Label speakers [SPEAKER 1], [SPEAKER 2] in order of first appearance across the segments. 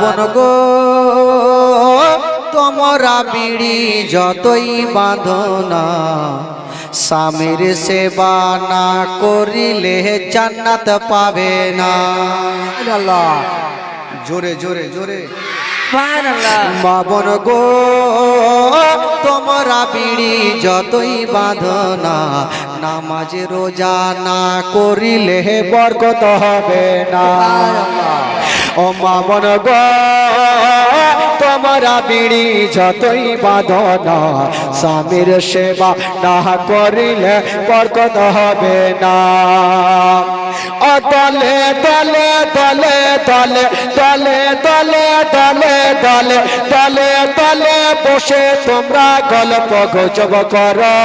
[SPEAKER 1] বোন গো তোমরা বিড়ি যতই বাঁধো না, স্বামীর সেবা না করিলে জান্নাত পাবে না। আল্লাহ জোরে জোরে জোরে মা বোন গো তোমরা বিড়ি যতই বাঁধো না, নামাজ রোজা না করিলে বরকত হবে না। ও মা বোন গো তোমরা বিড়ি যতই বাঁধো না, স্বামীর সেবা না করিলে বরকত হবে না। ও দলে দলে দলে দলে দলে দলে দলে দলে দলে দলে বসে তোমরা গল্প গুজব করো,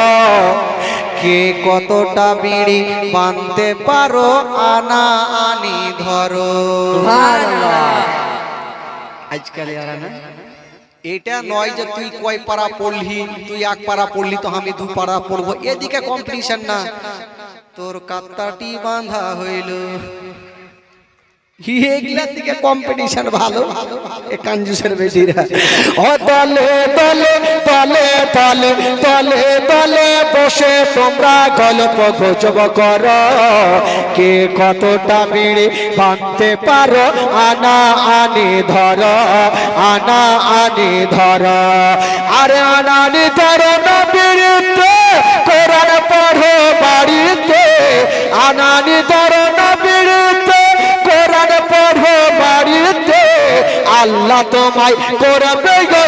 [SPEAKER 1] কে কতটা বিড়ি বাঁধতে পারো আনা আনি ধরো। আজকাল এটা নয় যে তুই কয় পারা পড়লি, তুই এক পারা পড়লি তো আমি দু পারা পড়বো, এদিকে কম্পিটিশন না। তোর কাত্তাটি বাঁধা হইল, এগুলার দিকে কম্পিটিশন ভালো। কাঞ্জুসের বেটিরা ও দলে দলে দলে দলে দলে দলে বসে তোমরা গল্প গুজব করো, কে কতটা বিড়ি বাঁধতে পারো আনা আনি ধরো, আনা আনি ধরো। আরে আনা আনি ধরো না বিড়িতে, কোরআন পড়ো বাড়িতে। আনা আনি ধরো না বিড়িতে, কোরআন পড়ো বাড়িতে। আল্লাহ তোমায় করবে গো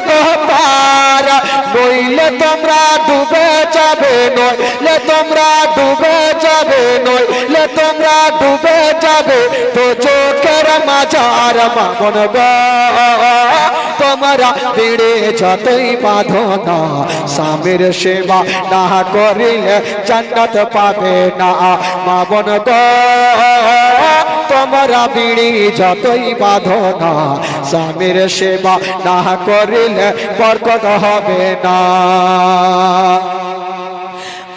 [SPEAKER 1] পার, নইলে তোমরা ডুবে যাবে, নইলে তোমরা ডুবে যাবে, নইলে তোমরা ডুবে যাবে তো চোখের মাঝার। মা বোন গো তোমরা বিড়ি যতই বাঁধো না, স্বামীর সেবা না করিলে জান্নাত পাবে না। মা বোন গো তোমরা বিড়ি যতই বাঁধো না, স্বামীর সেবা না করিলে বরকত হবে না।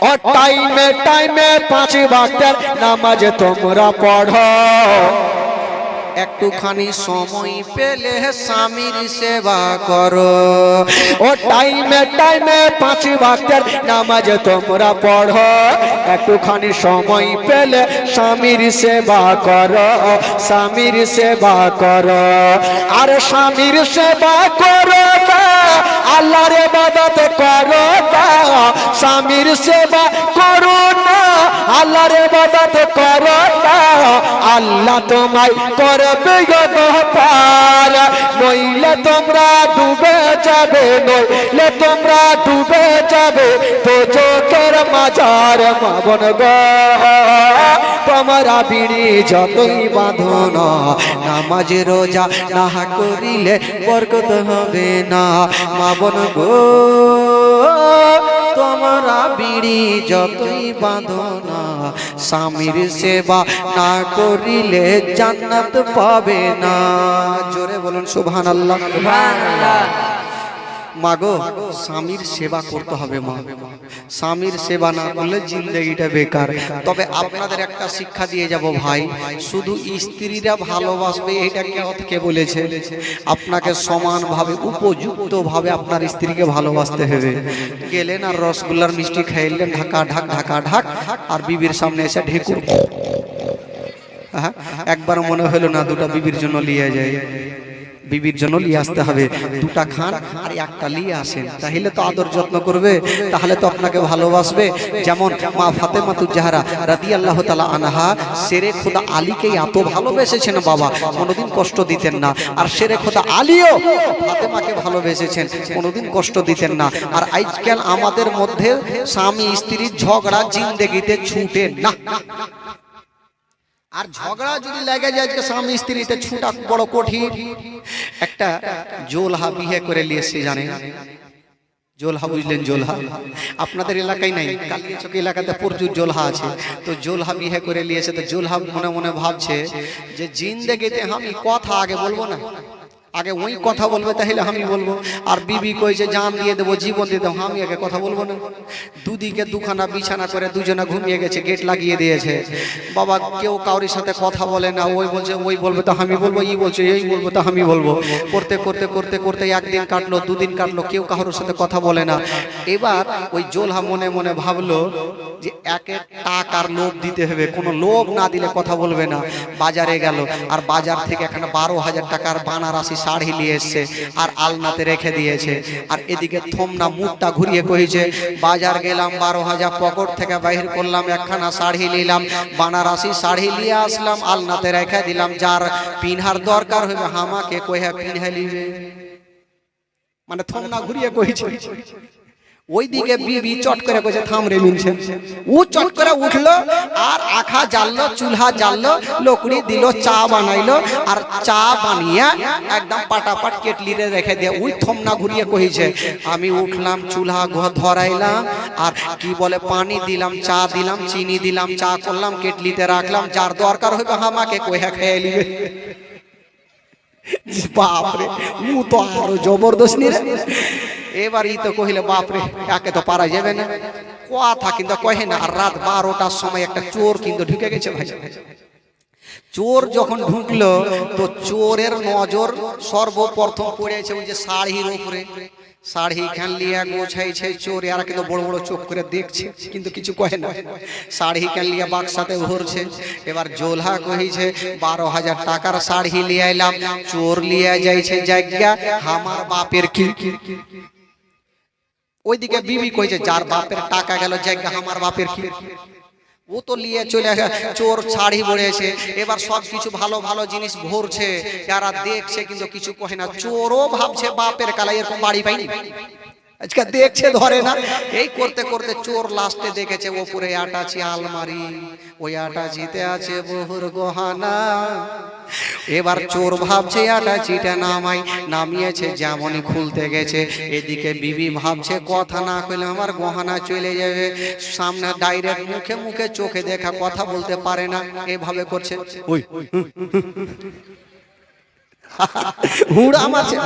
[SPEAKER 1] ও টাইমে টাইমে 5 ওয়াক্তের নামাজ তোমরা পড়ো, একটুখানি সময় পেলে স্বামীর সেবা করো। ও টাইমে টাইমে 5 ওয়াক্তের নামাজ তোমরা পড়ো, একটুখানি সময় পেলে স্বামীর সেবা করো, স্বামীর সেবা করো। আর স্বামীর সেবা করো না, আল্লাহর ইবাদত করো না। স্বামীর সেবা করো না, আল্লাহর ইবাদত করো না। আল্লাহ তোমায় করবে গো পার, নইলে তোমরা ডুবে যাবে, নইলে তোমরা ডুবে যাবে তো চোখের মাঝার। মা বোন গো তোমরা বিড়ি যতই বাঁধো না, নামাজ রোজা না করিলে বরকত হবে না। মা বোন গো তোমরা বিড়ি যতই বাঁধো না, স্বামীর সেবা না করিলে জান্নাত পাবে না। জোরে বলুন সুবহানাল্লাহ। সুবহানাল্লাহ। মাগো স্বামীর সেবা করতে হবে মা, স্বামীর সেবা না করলে জিন্দেগিটা বেকার। তবে আপনাদের একটা শিক্ষা দিয়ে যাব ভাই, শুধু স্ত্রীরা ভালোবাসবে এটা কে বলেছে? আপনাকে সমানভাবে উপযুক্তভাবে আপনার স্ত্রীকে ভালোবাসতে হবে। গেলেন আর রসগোল্লার মিষ্টি খাইলেন ঢাকা ঢাক ঢাকা ঢাক, আর বিবির সামনে এসে ঢেকুর, একবার মনে হলো না দুটা বিবির জন্য নিয়ে যায়, বিবির জন্য নিয়ে আসতে হবে। দুটা খান আর একটা নিয়ে আসেন, তাহলে তো আদর যত্ন করবে, তাহলে তো আপনাকে ভালোবাসবে। যেমন মা ফাতেমাতুজ জাহরা রাদিয়াল্লাহু তাআলা আনহা শেরে খোদা আলীকে এত ভালোবেসেছেন বাবা, কোনোদিন কষ্ট দিতেন না। আর শেরে খোদা আলীও ফাতেমাকে ভালোবেসেছেন, কোনোদিন কষ্ট দিতেন না। আর আজকাল আমাদের মধ্যে স্বামী স্ত্রীর ঝগড়া জিন্দেগিতে ছুটে না। আর ঝগড়া যদি লেগে যায় আজকে স্বামী স্ত্রীতে ছুটা বড় কঠিন। একটা জোলহা বিয়ে করে নিয়েছে, জানেন জোলহা? বুঝলেন জোলহা? আপনাদের এলাকায় নাই, কালিয়াচক এলাকাতে প্রচুর জোলহা আছে। তো জোলহা বিয়ে করে নিয়েছে, তো জোলহা মনে মনে ভাবছে যে জিন্দেগিতে আমি কথা আগে বলবো না, আগে ওই কথা বলবে তাহলে আমি বলবো। আর বিবি কইছে জান দিয়ে দেবো, জীবন দিয়ে দেবো, আমি আগে কথা বলবো না? দুদিকে দুখানা বিছানা করে দুজনে ঘুমিয়ে গেছে, গেট লাগিয়ে দিয়েছে। বাবা কেউ কারোর সাথে কথা বলে না, ওই বলছে ওই বলবে তো আমি বলবো, ই বলছে এই বলবো তো আমি বলবো। করতে করতে করতে করতে একদিন কাটলো, দুদিন কাটলো, কেউ কারোর সাথে কথা বলে না। এবার ওই জোলহা মনে মনে ভাবলো যে একে টাকার লোভ দিতে হবে, কোনো লোভ না দিলে কথা বলবে না। বাজারে গেল, আর বাজার থেকে এখানে 12,000 টাকার বানারসি শাড়ি নিয়ে এসছে আর আলনাতে রেখে দিয়েছে। আর এদিকে থমনা মুখটা ঘুরিয়ে কইছে বাজার গেলাম 12,000 পকেট থেকে বাইর করলাম, একখানা শাড়ি নিলাম, বানারসি শাড়ি নিয়ে আসলাম, আলনাতে রেখে দিলাম, যার পিনহার দরকার হবে আমাকে কইয়া পিনহে লিবে। মানে থমনা ঘুরিয়ে কইছে। ওইদিকে বিবি চট করে কইছে থাম রে মিনছে। ও চট করে উঠলো আর আখা জ্বাললো, চুলহা জ্বাললো, লকড়ি দিল, চা বানাইলো, আর চা বানিয়ে একদম পাটাপাট কেটলিতে রেখে দিয়ে ওই থমনা ঘুরিয়ে কইছে আমি উঠলাম, চুলহা ধরাইলাম, আর কি বলে পানি দিলাম, চা দিলাম, চিনি দিলাম, চা করলাম, কেটলিতে রাখলাম, যার দরকার হবে আমাকে কইয়া খেয়ে নিবে। বাপরে ও তো আরো জবরদস্ত রে। এবার ই তো কহিলে বাপরে একে তো পারা যাবে না, কথা কিন্তু কহে না। আর রাত 12টার সময় একটা চোর কিন্তু ঢুকে গেছে ভাই। চোর যখন ঢুকলো তো চোরের নজর সর্বপ্রথম পড়েছে ওই যে শাড়ির উপরে। শাড়ি খান লিয়া গোছাইছে চোর, আর কিন্তু বড় বড় চোখ করে দেখছে কিন্তু কিছু কহে না। শাড়ি খান লিয়া বাক্সাতে ভরছে। এবার জোলহা কহিছে 12,000 টাকার শাড়ি লিয়ে আইলাম, চোর লিয়া যাইছে জায়গা আমার বাপের কি। ওইদিকে বিবি কইছে যার বাপের টাকা গেল জায়গা আমার বাপের কি। ও তো লিয়ে চলে চোর শাড়ি পরেছে। এবার সব কিছু ভালো ভালো জিনিস ভরছে, যারা দেখছে কিন্তু কিছু কহে না। চোরও ভাবছে বাপের কালাই এরকম বাড়ি পাইনি, আজকে দেখছে ধরে না। এই করতে করতে চোর লাস্টে দেখেছে ওপরে আটাচি আলমারি, ওই আটাচিতে আছে বহুর গহনা। এবার চোর ভাবছে আটাচিটা নামাই, নামিয়েছে, যেমনই খুলতে গেছে এদিকে বিবি ভাবছে কথা না কইলে আমার গহনা চলে যাবে। সামনে ডাইরেক্ট মুখে মুখে চোখে দেখা, কথা বলতে পারে না, এভাবে করছে ওই হুড়া মারছে।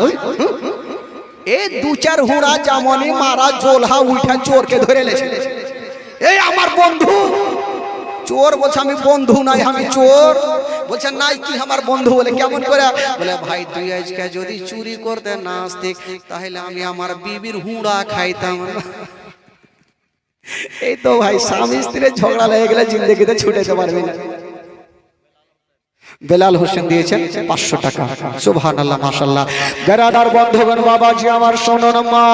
[SPEAKER 1] এই দু চার হুড়া যেমনই মারা জোলহা উঠা চোরকে ধরে লেছে। এই আমার বন্ধু। চোর বলছে আমি বন্ধু নাই, আমি চোর। বলছে নাই কি আমার বন্ধু? বলে কেমন করে? বলে ভাই তুই আজকে যদি চুরি করতে না আসতি তাহলে আমি আমার বিবির হুড়া খাইতাম। এই তো ভাই স্বামী স্ত্রীর ঝগড়া লেগে গেলে জিন্দেগিতে ছুটাতে পারবে না। বেলাল হোসেন দিয়েছেন 500 টাকা। সুবহানাল্লাহ, মাশাআল্লাহ। বেরাদার বন্ধুগণ, বাবাজি আমার শুনুন মা।